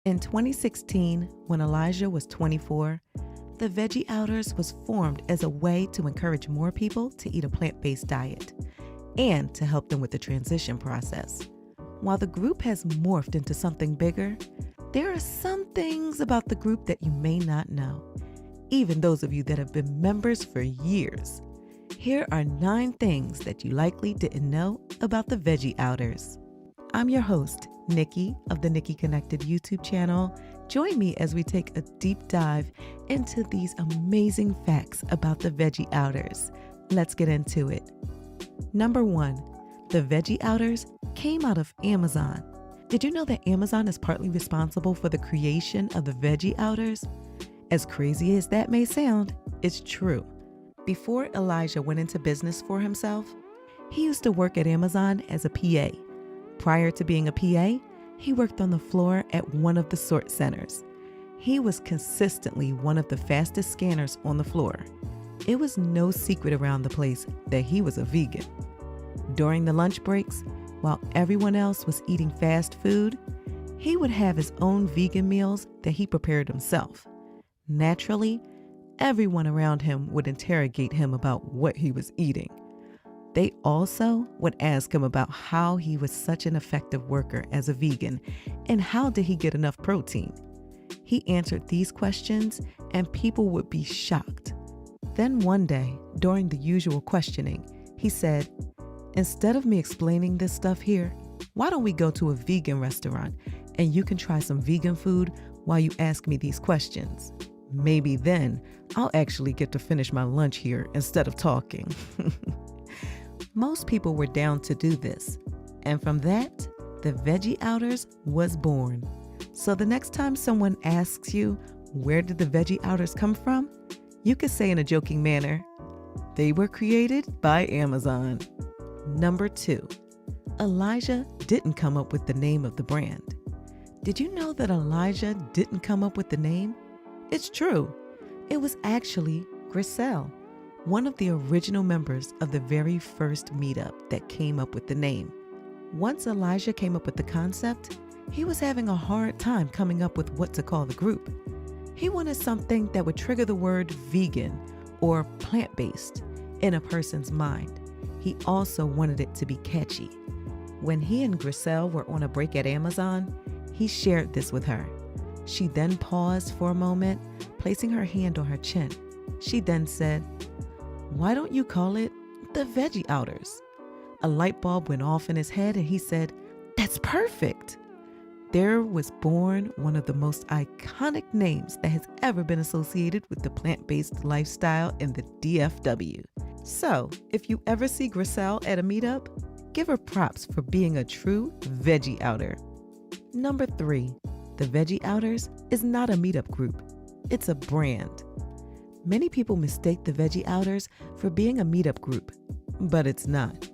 In 2016, when Elijah was 24, the Veggie Outers was formed as a way to encourage more people to eat a plant-based diet and to help them with the transition process. While the group has morphed into something bigger, there are some things about the group that you may not know, even those of you that have been members for years. Here are 9 things that you likely didn't know about the Veggie Outers. I'm your host, Nikki of the Nikki Connected YouTube channel. Join me as we take a deep dive into these amazing facts about the Veggie Outers. Let's get into it. Number 1, the Veggie Outers came out of Amazon. Did you know that Amazon is partly responsible for the creation of the Veggie Outers? As crazy as that may sound, it's true. Before Elijah went into business for himself, he used to work at Amazon as a PA. Prior to being a PA, he worked on the floor at one of the sort centers. He was consistently one of the fastest scanners on the floor. It was no secret around the place that he was a vegan. During the lunch breaks, while everyone else was eating fast food, he would have his own vegan meals that he prepared himself. Naturally, everyone around him would interrogate him about what he was eating. They also would ask him about how he was such an effective worker as a vegan and how did he get enough protein. He answered these questions and people would be shocked. Then one day, during the usual questioning, he said, "Instead of me explaining this stuff here, why don't we go to a vegan restaurant and you can try some vegan food while you ask me these questions? Maybe then I'll actually get to finish my lunch here instead of talking." Most people were down to do this, and from that, the Veggie Outers was born. So the next time someone asks you, where did the Veggie Outers come from? You could say in a joking manner, they were created by Amazon. Number 2, Elijah didn't come up with the name of the brand. Did you know that Elijah didn't come up with the name? It's true. It was actually Grisel, one of the original members of the very first meetup, that came up with the name. Once Elijah came up with the concept, he was having a hard time coming up with what to call the group. He wanted something that would trigger the word vegan or plant-based in a person's mind. He also wanted it to be catchy. When he and Grisel were on a break at Amazon, he shared this with her. She then paused for a moment, placing her hand on her chin. She then said, "Why don't you call it the Veggie Outers?" A light bulb went off in his head and he said, "That's perfect." There was born one of the most iconic names that has ever been associated with the plant-based lifestyle in the DFW. So, if you ever see Grisel at a meetup, give her props for being a true Veggie Outer. Number 3, the Veggie Outers is not a meetup group. It's a brand. Many people mistake the Veggie Outers for being a meetup group, but it's not.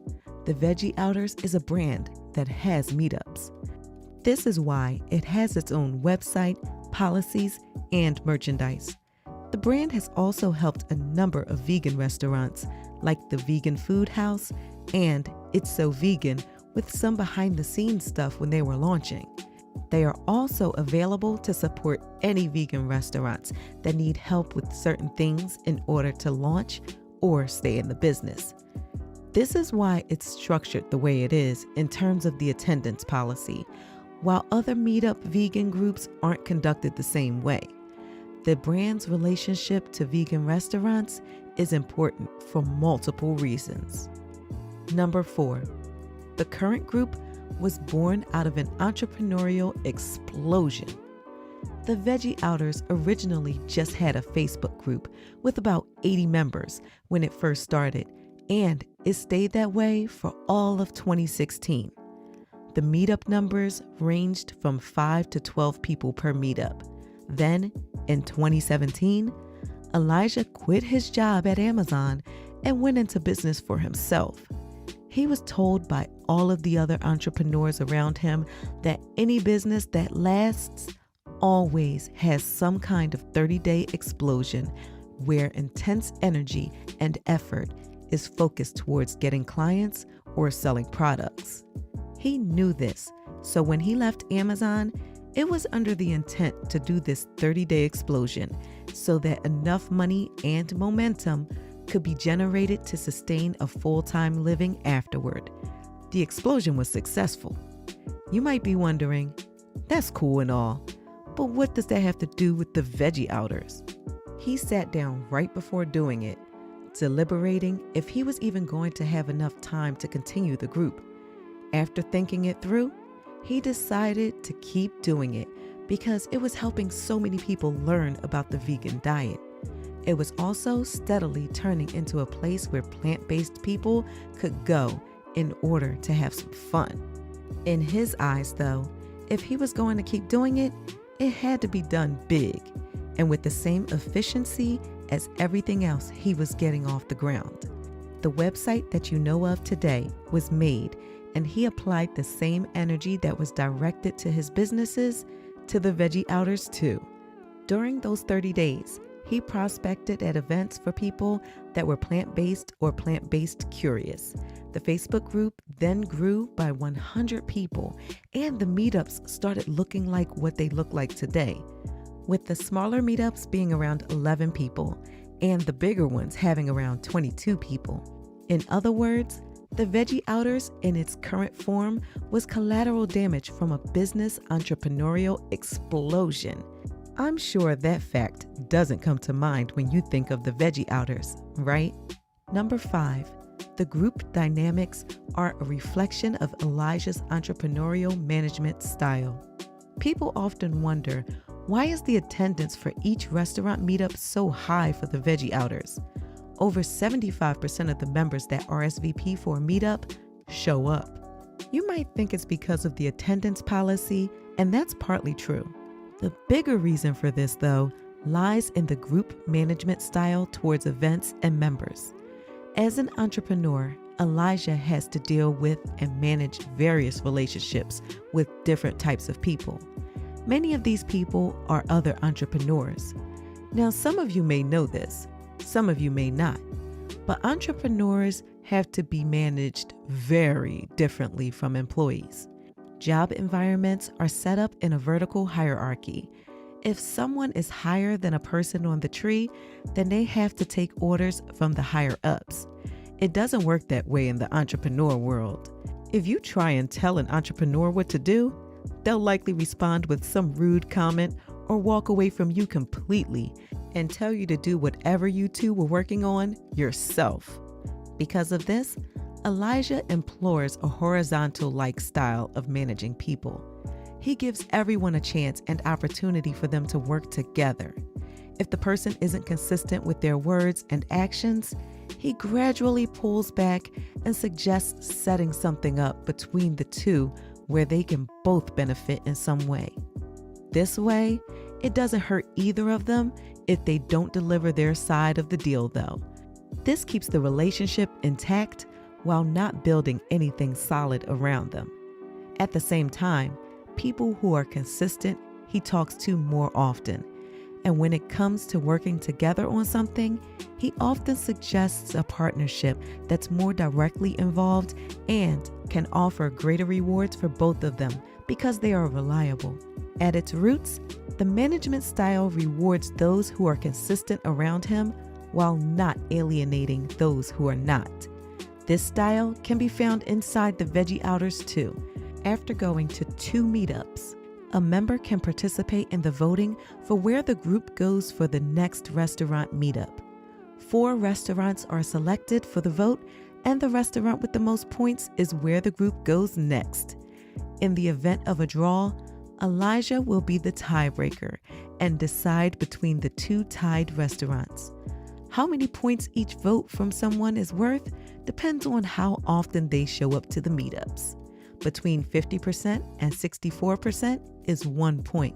The Veggie Outers is a brand that has meetups. This is why it has its own website, policies, and merchandise. The brand has also helped a number of vegan restaurants like the Vegan Food House and It's So Vegan with some behind-the-scenes stuff when they were launching. They are also available to support any vegan restaurants that need help with certain things in order to launch or stay in the business. This is why it's structured the way it is in terms of the attendance policy, while other meetup vegan groups aren't conducted the same way. The brand's relationship to vegan restaurants is important for multiple reasons. Number 4, the current group was born out of an entrepreneurial explosion. The Veggie Outers originally just had a Facebook group with about 80 members when it first started, and it stayed that way for all of 2016. The meetup numbers ranged from 5 to 12 people per meetup. Then, in 2017, Elijah quit his job at Amazon and went into business for himself. He was told by all of the other entrepreneurs around him that any business that lasts always has some kind of 30-day explosion where intense energy and effort is focused towards getting clients or selling products. He knew this, so when he left Amazon, It was under the intent to do this 30-day explosion so that enough money and momentum could be generated to sustain a full-time living afterward. The explosion was successful. You might be wondering, that's cool and all, but what does that have to do with the Veggie Outers? He sat down right before doing it, deliberating if he was even going to have enough time to continue the group. After thinking it through, he decided to keep doing it because it was helping so many people learn about the vegan diet. It was also steadily turning into a place where plant-based people could go in order to have some fun. In his eyes, though, if he was going to keep doing it, it had to be done big and with the same efficiency as everything else he was getting off the ground. The website that you know of today was made, and he applied the same energy that was directed to his businesses to the Veggie Outers too. During those 30 days, he prospected at events for people that were plant-based or plant-based curious. The Facebook group then grew by 100 people, and the meetups started looking like what they look like today, with the smaller meetups being around 11 people and the bigger ones having around 22 people. In other words, the Veggie Outers in its current form was collateral damage from a business entrepreneurial explosion. I'm sure that fact doesn't come to mind when you think of the Veggie Outers, right? Number 5, the group dynamics are a reflection of Elijah's entrepreneurial management style. People often wonder, why is the attendance for each restaurant meetup so high for the Veggie Outers? Over 75% of the members that RSVP for a meetup show up. You might think it's because of the attendance policy, and that's partly true. The bigger reason for this, though, lies in the group management style towards events and members. As an entrepreneur, Elijah has to deal with and manage various relationships with different types of people. Many of these people are other entrepreneurs. Now, some of you may know this, some of you may not, but entrepreneurs have to be managed very differently from employees. Job environments are set up in a vertical hierarchy. If someone is higher than a person on the tree, then they have to take orders from the higher ups. It doesn't work that way in the entrepreneur world. If you try and tell an entrepreneur what to do, they'll likely respond with some rude comment or walk away from you completely and tell you to do whatever you two were working on yourself. Because of this, Elijah implores a horizontal-like style of managing people. He gives everyone a chance and opportunity for them to work together. If the person isn't consistent with their words and actions, he gradually pulls back and suggests setting something up between the two where they can both benefit in some way. This way, it doesn't hurt either of them if they don't deliver their side of the deal, though. This keeps the relationship intact while not building anything solid around them. At the same time, people who are consistent, he talks to more often. And when it comes to working together on something, he often suggests a partnership that's more directly involved and can offer greater rewards for both of them because they are reliable. At its roots, the management style rewards those who are consistent around him while not alienating those who are not. This style can be found inside the Veggie Outers too. After going to 2 meetups, a member can participate in the voting for where the group goes for the next restaurant meetup. 4 restaurants are selected for the vote, and the restaurant with the most points is where the group goes next. In the event of a draw, Elijah will be the tiebreaker and decide between the 2 tied restaurants. How many points each vote from someone is worth depends on how often they show up to the meetups. Between 50% and 64% is 1 point.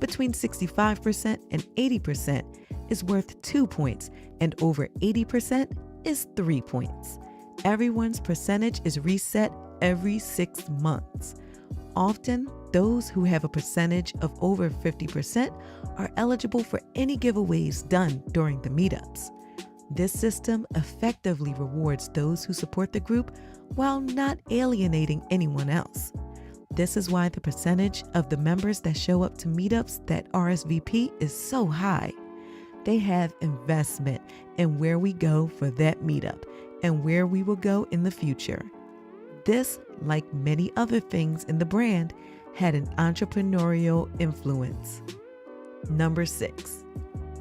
Between 65% and 80% is worth 2 points, and over 80% is 3 points. Everyone's percentage is reset every 6 months. Often, those who have a percentage of over 50% are eligible for any giveaways done during the meetups. This system effectively rewards those who support the group while not alienating anyone else. This is why the percentage of the members that show up to meetups that RSVP is so high. They have investment in where we go for that meetup and where we will go in the future. This, like many other things in the brand, had an entrepreneurial influence. Number 6,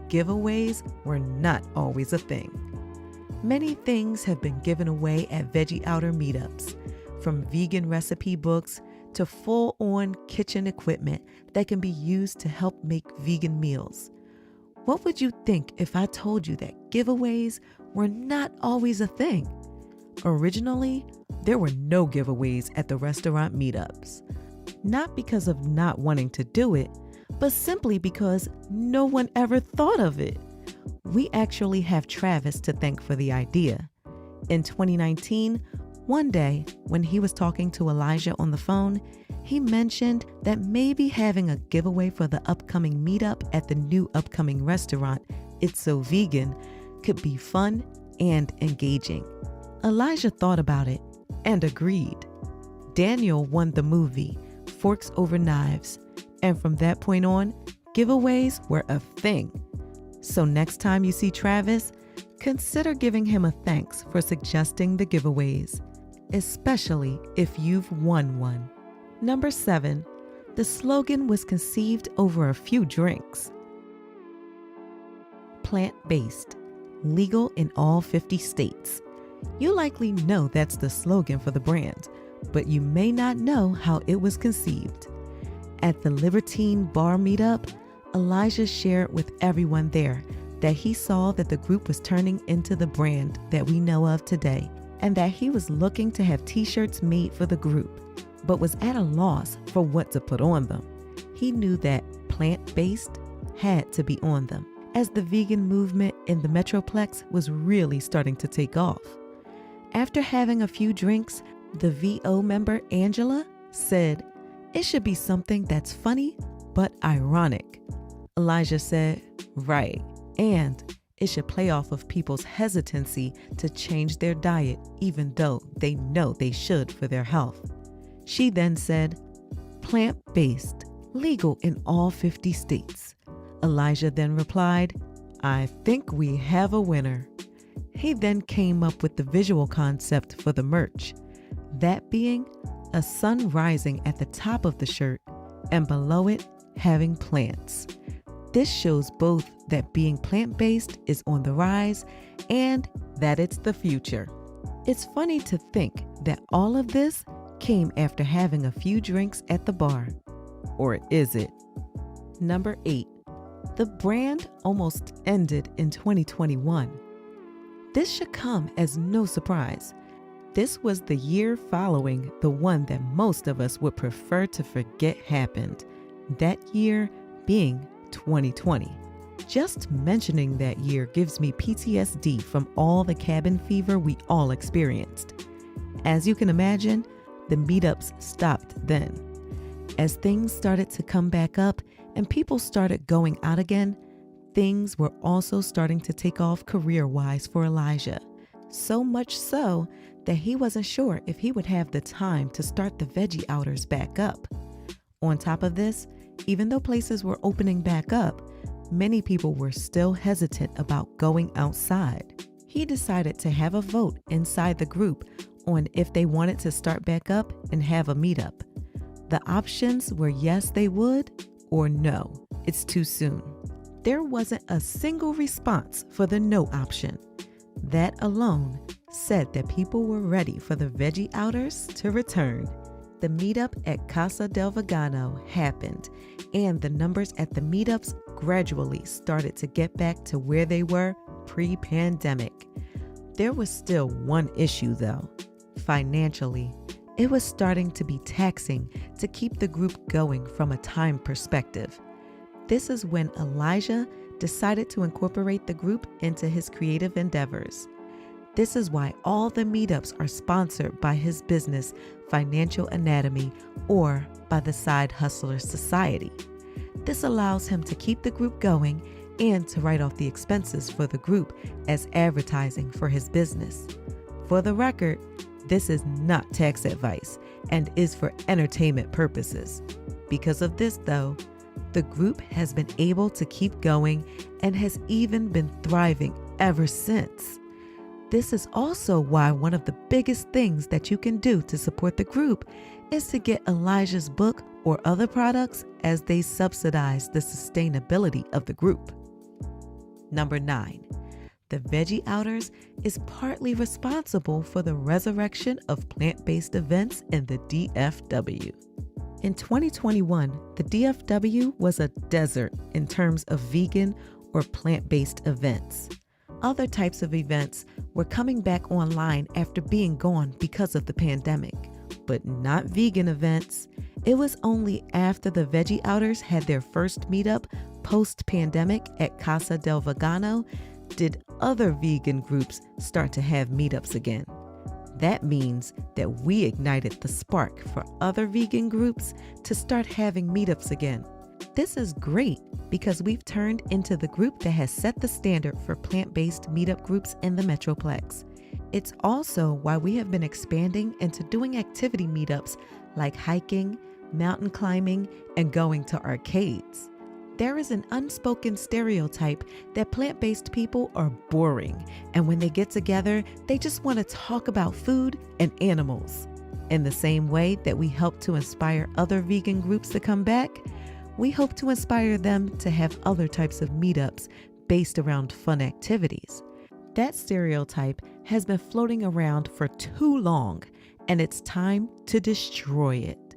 giveaways were not always a thing. Many things have been given away at Veggie Outer meetups, from vegan recipe books to full-on kitchen equipment that can be used to help make vegan meals. What would you think if I told you that giveaways were not always a thing? Originally, there were no giveaways at the restaurant meetups. Not because of not wanting to do it, but simply because no one ever thought of it. We actually have Travis to thank for the idea. In 2019, one day when he was talking to Elijah on the phone, he mentioned that maybe having a giveaway for the upcoming meetup at the new upcoming restaurant, It's So Vegan, could be fun and engaging. Elijah thought about it and agreed. Daniel won the movie Forks Over Knives, and from that point on, giveaways were a thing. So next time you see Travis, consider giving him a thanks for suggesting the giveaways, especially if you've won one. Number 7, the slogan was conceived over a few drinks. Plant-based, legal in all 50 states. You likely know that's the slogan for the brand, but you may not know how it was conceived. At the Libertine Bar meetup, Elijah shared with everyone there that he saw that the group was turning into the brand that we know of today, and that he was looking to have t-shirts made for the group, but was at a loss for what to put on them. He knew that plant-based had to be on them, as the vegan movement in the Metroplex was really starting to take off. After having a few drinks, the VO member Angela said, "It should be something that's funny but ironic." Elijah said, "Right, and it should play off of people's hesitancy to change their diet even though they know they should for their health." She then said, "Plant-based, legal in all 50 states." Elijah then replied, "I think we have a winner." He then came up with the visual concept for the merch, that being a sun rising at the top of the shirt and below it having plants. This shows both that being plant-based is on the rise and that it's the future. It's funny to think that all of this came after having a few drinks at the bar. Or is it? Number 8, the brand almost ended in 2021. This should come as no surprise. This was the year following the one that most of us would prefer to forget happened. That year being 2020. Just mentioning that year gives me PTSD from all the cabin fever we all experienced. As you can imagine, the meetups stopped then. As things started to come back up and people started going out again, things were also starting to take off career-wise for Elijah. So much so that he wasn't sure if he would have the time to start the Veggie Outers back up. On top of this, even though places were opening back up, many people were still hesitant about going outside. He decided to have a vote inside the group on if they wanted to start back up and have a meetup. The options were yes, they would, or no, it's too soon. There wasn't a single response for the no option. That alone said that people were ready for the Veggie Outers to return. The meetup at Casa del Vegano happened, and the numbers at the meetups gradually started to get back to where they were pre-pandemic. There was still one issue though. Financially, it was starting to be taxing to keep the group going from a time perspective. This is when Elijah decided to incorporate the group into his creative endeavors. This is why all the meetups are sponsored by his business, Financial Anatomy, or by the Side Hustlers Society. This allows him to keep the group going and to write off the expenses for the group as advertising for his business. For the record, this is not tax advice, and is for entertainment purposes. Because of this, though, the group has been able to keep going and has even been thriving ever since. This is also why one of the biggest things that you can do to support the group is to get Elijah's book or other products, as they subsidize the sustainability of the group. Number 9. The Veggie Outers is partly responsible for the resurrection of plant-based events in the DFW. In 2021, the DFW was a desert in terms of vegan or plant-based events. Other types of events were coming back online after being gone because of the pandemic, but not vegan events. It was only after the Veggie Outers had their first meetup post-pandemic at Casa del Vegano did other vegan groups start to have meetups again. That means that we ignited the spark for other vegan groups to start having meetups again. This is great because we've turned into the group that has set the standard for plant-based meetup groups in the Metroplex. It's also why we have been expanding into doing activity meetups like hiking, mountain climbing, and going to arcades. There is an unspoken stereotype that plant-based people are boring, and when they get together, they just want to talk about food and animals. In the same way that we help to inspire other vegan groups to come back, we hope to inspire them to have other types of meetups based around fun activities. That stereotype has been floating around for too long, and it's time to destroy it.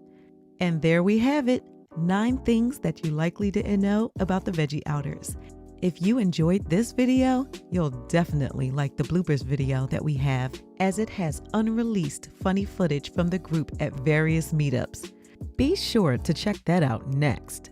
And there we have it, 9 things that you likely didn't know about the Veggie Outers. If you enjoyed this video, you'll definitely like the bloopers video that we have, as it has unreleased funny footage from the group at various meetups. Be sure to check that out next.